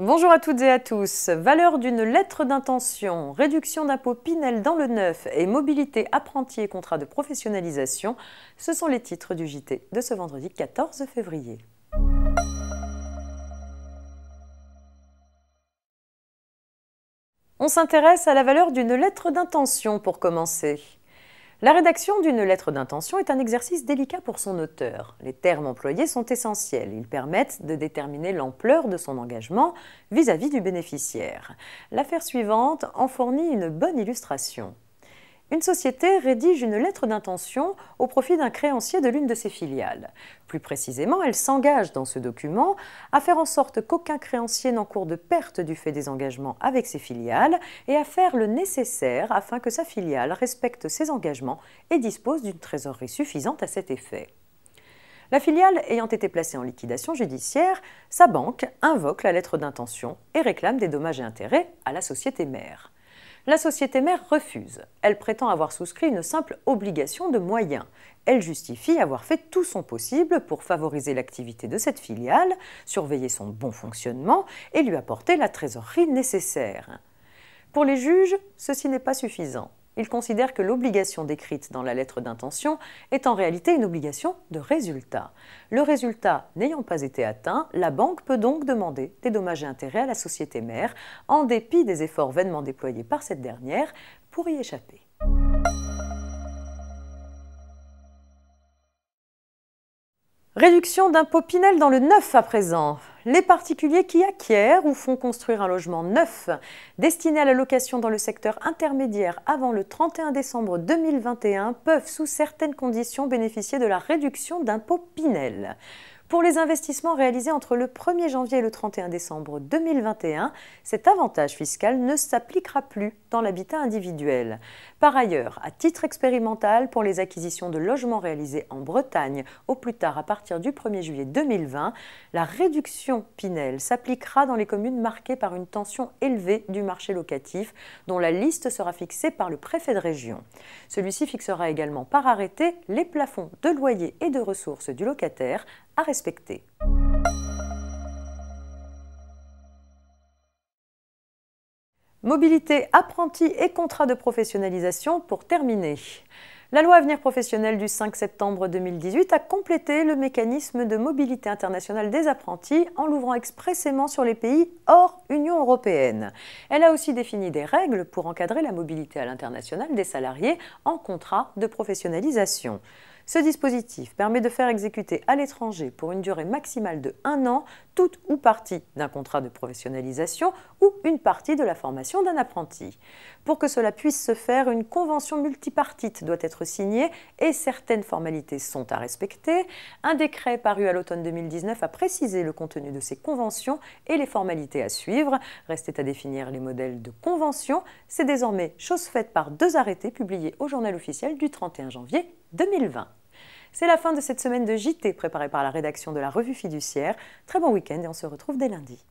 Bonjour à toutes et à tous. Valeur d'une lettre d'intention, réduction d'impôt Pinel dans le neuf et mobilité apprenti et contrat de professionnalisation, ce sont les titres du JT de ce vendredi 14 février. On s'intéresse à la valeur d'une lettre d'intention pour commencer. La rédaction d'une lettre d'intention est un exercice délicat pour son auteur. Les termes employés sont essentiels. Ils permettent de déterminer l'ampleur de son engagement vis-à-vis du bénéficiaire. L'affaire suivante en fournit une bonne illustration. Une société rédige une lettre d'intention au profit d'un créancier de l'une de ses filiales. Plus précisément, elle s'engage dans ce document à faire en sorte qu'aucun créancier n'encourt de perte du fait des engagements avec ses filiales et à faire le nécessaire afin que sa filiale respecte ses engagements et dispose d'une trésorerie suffisante à cet effet. La filiale ayant été placée en liquidation judiciaire, sa banque invoque la lettre d'intention et réclame des dommages et intérêts à la société mère. La société mère refuse. Elle prétend avoir souscrit une simple obligation de moyens. Elle justifie avoir fait tout son possible pour favoriser l'activité de cette filiale, surveiller son bon fonctionnement et lui apporter la trésorerie nécessaire. Pour les juges, ceci n'est pas suffisant. Ils considèrent que l'obligation décrite dans la lettre d'intention est en réalité une obligation de résultat. Le résultat n'ayant pas été atteint, la banque peut donc demander des dommages et intérêts à la société mère, en dépit des efforts vainement déployés par cette dernière pour y échapper. Réduction d'impôt Pinel dans le neuf à présent. Les particuliers qui acquièrent ou font construire un logement neuf destiné à la location dans le secteur intermédiaire avant le 31 décembre 2021 peuvent sous certaines conditions bénéficier de la réduction d'impôt Pinel. Pour les investissements réalisés entre le 1er janvier et le 31 décembre 2021, cet avantage fiscal ne s'appliquera plus dans l'habitat individuel. Par ailleurs, à titre expérimental, pour les acquisitions de logements réalisés en Bretagne, au plus tard à partir du 1er juillet 2020, la réduction Pinel s'appliquera dans les communes marquées par une tension élevée du marché locatif, dont la liste sera fixée par le préfet de région. Celui-ci fixera également par arrêté les plafonds de loyer et de ressources du locataire à respecter. Mobilité apprentie et contrat de professionnalisation pour terminer. La loi Avenir professionnel du 5 septembre 2018 a complété le mécanisme de mobilité internationale des apprentis en l'ouvrant expressément sur les pays hors Union européenne. Elle a aussi défini des règles pour encadrer la mobilité à l'international des salariés en contrat de professionnalisation. Ce dispositif permet de faire exécuter à l'étranger pour une durée maximale de 1 an toute ou partie d'un contrat de professionnalisation ou une partie de la formation d'un apprenti. Pour que cela puisse se faire, une convention multipartite doit être signée et certaines formalités sont à respecter. Un décret paru à l'automne 2019 a précisé le contenu de ces conventions et les formalités à suivre. Restait à définir les modèles de convention. C'est désormais chose faite par 2 arrêtés publiés au Journal officiel du 31 janvier 2020. C'est la fin de cette semaine de JT préparée par la rédaction de la Revue Fiduciaire. Très bon week-end et on se retrouve dès lundi.